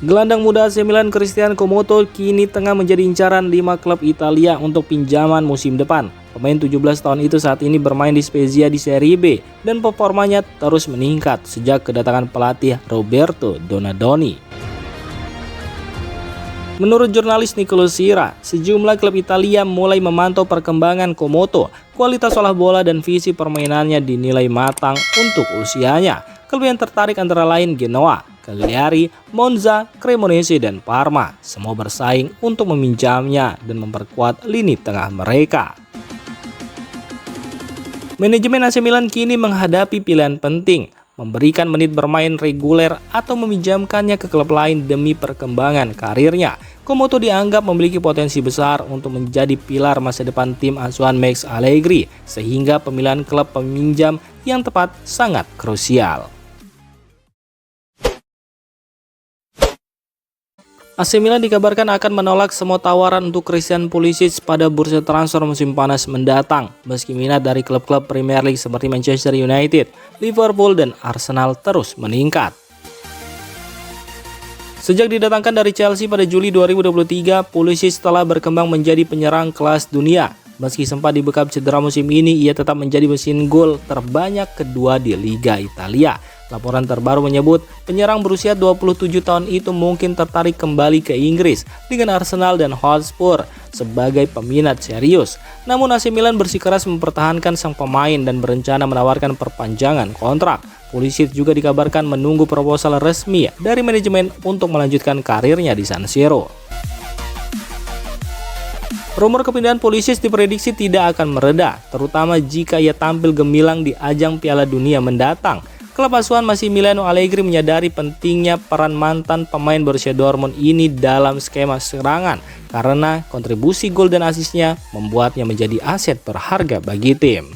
Gelandang muda AC Milan Cristian Comoto kini tengah menjadi incaran 5 klub Italia untuk pinjaman musim depan. Pemain 17 tahun itu saat ini bermain di Spezia di Serie B dan performanya terus meningkat sejak kedatangan pelatih Roberto Donadoni. Menurut jurnalis Nicolo Sira, sejumlah klub Italia mulai memantau perkembangan Comoto. Kualitas olah bola dan visi permainannya dinilai matang untuk usianya. Klub yang tertarik antara lain Genoa, Cagliari, Monza, Cremonese, dan Parma. Semua bersaing untuk meminjamnya dan memperkuat lini tengah mereka. Manajemen AC Milan kini menghadapi pilihan penting, memberikan menit bermain reguler atau meminjamkannya ke klub lain demi perkembangan karirnya. Comoto dianggap memiliki potensi besar untuk menjadi pilar masa depan tim asuhan Max Allegri, sehingga pemilihan klub peminjam yang tepat sangat krusial. AC Milan dikabarkan akan menolak semua tawaran untuk Christian Pulisic pada bursa transfer musim panas mendatang, meski minat dari klub-klub Premier League seperti Manchester United, Liverpool, dan Arsenal terus meningkat. Sejak didatangkan dari Chelsea pada Juli 2023, Pulisic telah berkembang menjadi penyerang kelas dunia. Meski sempat dibekap cedera musim ini, ia tetap menjadi mesin gol terbanyak kedua di Liga Italia. Laporan terbaru menyebut penyerang berusia 27 tahun itu mungkin tertarik kembali ke Inggris dengan Arsenal dan Hotspur sebagai peminat serius. Namun AC Milan bersikeras mempertahankan sang pemain dan berencana menawarkan perpanjangan kontrak. Pulisic juga dikabarkan menunggu proposal resmi dari manajemen untuk melanjutkan karirnya di San Siro. Rumor kepindahan Pulisic diprediksi tidak akan mereda, terutama jika ia tampil gemilang di ajang Piala Dunia mendatang. Klub asuhan Massimiliano Allegri menyadari pentingnya peran mantan pemain Borussia Dortmund ini dalam skema serangan karena kontribusi gol dan asisnya membuatnya menjadi aset berharga bagi tim.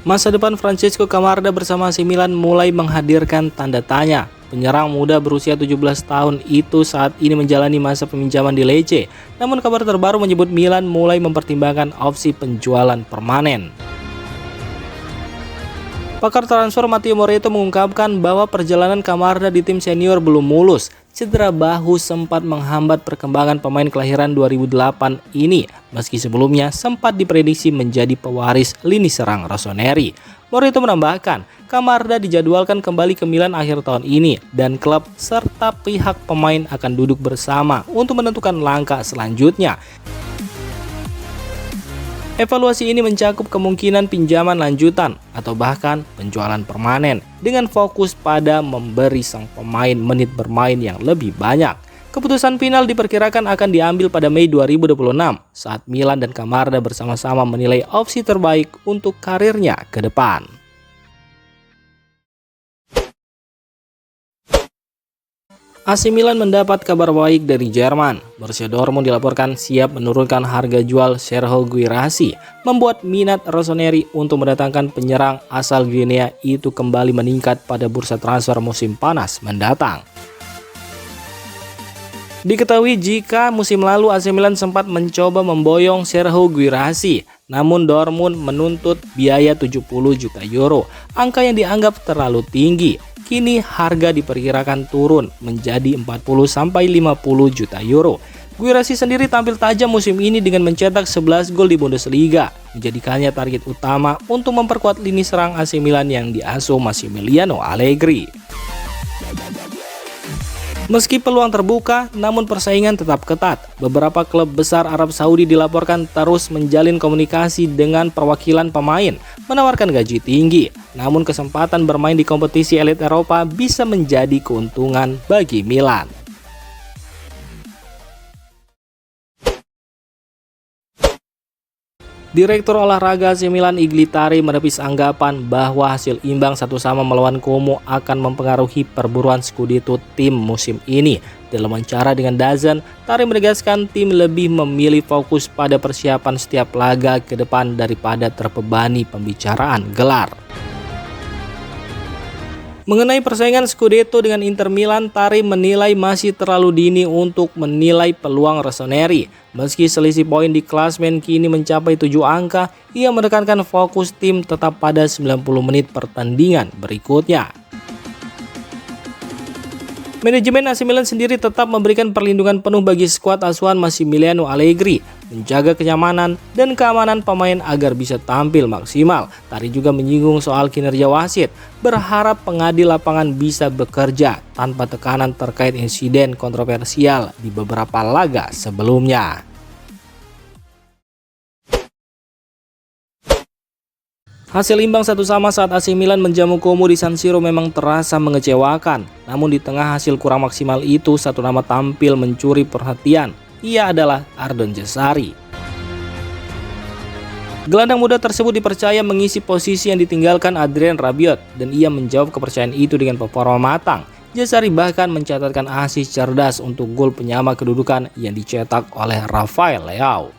Masa depan Francesco Camarda bersama AC Milan mulai menghadirkan tanda tanya. Penyerang muda berusia 17 tahun itu saat ini menjalani masa peminjaman di Lecce. Namun kabar terbaru menyebut Milan mulai mempertimbangkan opsi penjualan permanen. Pakar transfer Matteo Moretto mengungkapkan bahwa perjalanan Camarda di tim senior belum mulus. Cedera bahu sempat menghambat perkembangan pemain kelahiran 2008 ini, meski sebelumnya sempat diprediksi menjadi pewaris lini serang Rossoneri. Moretto menambahkan, Camarda dijadwalkan kembali ke Milan akhir tahun ini dan klub serta pihak pemain akan duduk bersama untuk menentukan langkah selanjutnya. Evaluasi ini mencakup kemungkinan pinjaman lanjutan atau bahkan penjualan permanen dengan fokus pada memberi sang pemain menit bermain yang lebih banyak. Keputusan final diperkirakan akan diambil pada Mei 2026 saat Milan dan Camarda bersama-sama menilai opsi terbaik untuk karirnya ke depan. AC Milan mendapat kabar baik dari Jerman. Borussia Dortmund dilaporkan siap menurunkan harga jual Serhou Guirassy, membuat minat Rossoneri untuk mendatangkan penyerang asal Guinea itu kembali meningkat pada bursa transfer musim panas mendatang. Diketahui jika musim lalu AC Milan sempat mencoba memboyong Serhou Guirassy, namun Dortmund menuntut biaya 70 juta euro, angka yang dianggap terlalu tinggi. Kini harga diperkirakan turun menjadi 40-50 juta euro. Guirassy sendiri tampil tajam musim ini dengan mencetak 11 gol di Bundesliga, menjadikannya target utama untuk memperkuat lini serang AC Milan yang diasuh Massimiliano Allegri. Meski peluang terbuka, namun persaingan tetap ketat. Beberapa klub besar Arab Saudi dilaporkan terus menjalin komunikasi dengan perwakilan pemain, menawarkan gaji tinggi. Namun kesempatan bermain di kompetisi elit Eropa bisa menjadi keuntungan bagi Milan. Direktur olahraga AC Milan Iglitari menepis anggapan bahwa hasil imbang 1-1 melawan Como akan mempengaruhi perburuan Scudetto tim musim ini. Dalam wawancara dengan DAZN, Tari menegaskan tim lebih memilih fokus pada persiapan setiap laga ke depan daripada terbebani pembicaraan gelar. Mengenai persaingan Scudetto dengan Inter Milan, Tari menilai masih terlalu dini untuk menilai peluang Rossoneri. Meski selisih poin di klasmen kini mencapai 7 angka, ia menekankan fokus tim tetap pada 90 menit pertandingan berikutnya. Manajemen AC Milan sendiri tetap memberikan perlindungan penuh bagi skuad asuhan Massimiliano Allegri, menjaga kenyamanan dan keamanan pemain agar bisa tampil maksimal. Tari juga menyinggung soal kinerja wasit, berharap pengadil lapangan bisa bekerja tanpa tekanan terkait insiden kontroversial di beberapa laga sebelumnya. Hasil imbang 1-1 saat AC Milan menjamu Como di San Siro memang terasa mengecewakan. Namun di tengah hasil kurang maksimal itu, satu nama tampil mencuri perhatian. Ia adalah Ardon Jazari. Gelandang muda tersebut dipercaya mengisi posisi yang ditinggalkan Adrien Rabiot, dan ia menjawab kepercayaan itu dengan performa matang. Jazari bahkan mencatatkan asis cerdas untuk gol penyama kedudukan yang dicetak oleh Rafael Leao.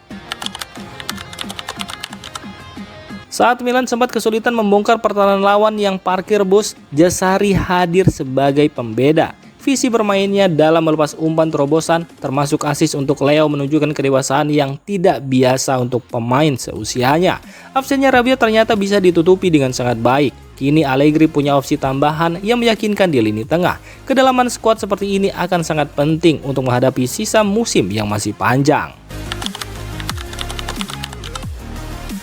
Saat Milan sempat kesulitan membongkar pertahanan lawan yang parkir bus, Jazari hadir sebagai pembeda. Visi bermainnya dalam melepas umpan terobosan, termasuk asis untuk Leo, menunjukkan kedewasaan yang tidak biasa untuk pemain seusianya. Absennya Rabiot ternyata bisa ditutupi dengan sangat baik. Kini Allegri punya opsi tambahan yang meyakinkan di lini tengah. Kedalaman skuad seperti ini akan sangat penting untuk menghadapi sisa musim yang masih panjang.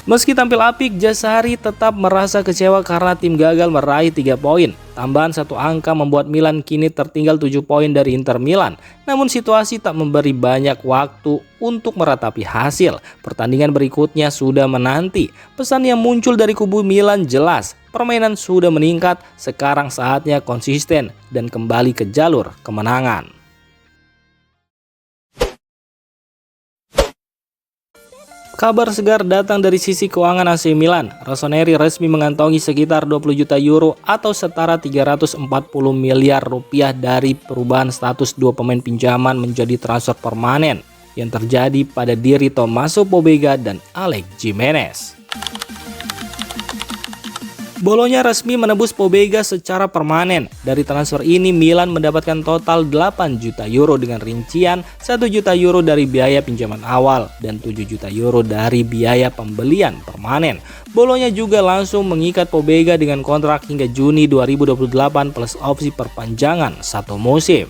Meski tampil apik, Jazari tetap merasa kecewa karena tim gagal meraih 3 poin. Tambahan 1 angka membuat Milan kini tertinggal 7 poin dari Inter Milan. Namun situasi tak memberi banyak waktu untuk meratapi hasil. Pertandingan berikutnya sudah menanti. Pesan yang muncul dari kubu Milan jelas. Permainan sudah meningkat, sekarang saatnya konsisten dan kembali ke jalur kemenangan. Kabar segar datang dari sisi keuangan AC Milan. Rossoneri resmi mengantongi sekitar 20 juta euro atau setara 340 miliar rupiah dari perubahan status 2 pemain pinjaman menjadi transfer permanen yang terjadi pada diri Tommaso Pobega dan Alex Jimenez. Bolonya resmi menebus Pobega secara permanen. Dari transfer ini Milan mendapatkan total 8 juta euro dengan rincian 1 juta euro dari biaya pinjaman awal dan 7 juta euro dari biaya pembelian permanen. Bolonya juga langsung mengikat Pobega dengan kontrak hingga Juni 2028 plus opsi perpanjangan 1 musim.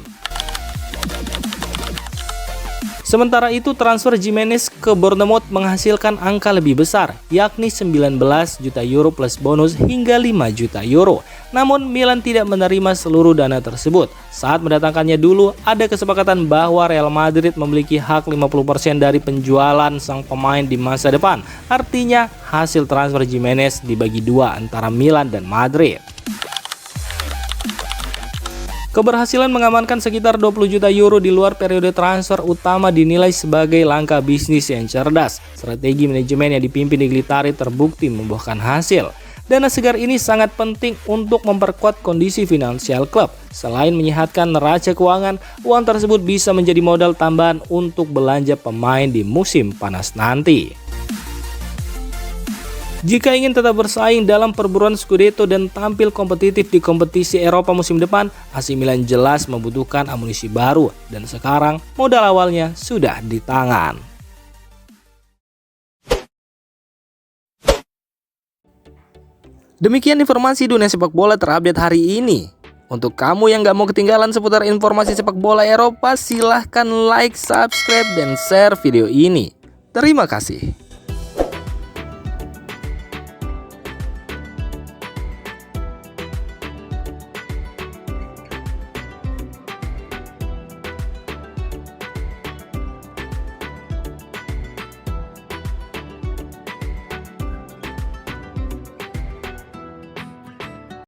Sementara itu transfer Jimenez ke Bournemouth menghasilkan angka lebih besar, yakni 19 juta euro plus bonus hingga 5 juta euro. Namun Milan tidak menerima seluruh dana tersebut. Saat mendatangkannya dulu, ada kesepakatan bahwa Real Madrid memiliki hak 50% dari penjualan sang pemain di masa depan. Artinya hasil transfer Jimenez dibagi dua antara Milan dan Madrid. Keberhasilan mengamankan sekitar 20 juta euro di luar periode transfer utama dinilai sebagai langkah bisnis yang cerdas. Strategi manajemen yang dipimpin Iglitari terbukti membuahkan hasil. Dana segar ini sangat penting untuk memperkuat kondisi finansial klub. Selain menyehatkan neraca keuangan, uang tersebut bisa menjadi modal tambahan untuk belanja pemain di musim panas nanti. Jika ingin tetap bersaing dalam perburuan Scudetto dan tampil kompetitif di kompetisi Eropa musim depan, AC Milan jelas membutuhkan amunisi baru dan sekarang modal awalnya sudah di tangan. Demikian informasi dunia sepak bola terupdate hari ini. Untuk kamu yang gak mau ketinggalan seputar informasi sepak bola Eropa, silahkan like, subscribe, dan share video ini. Terima kasih.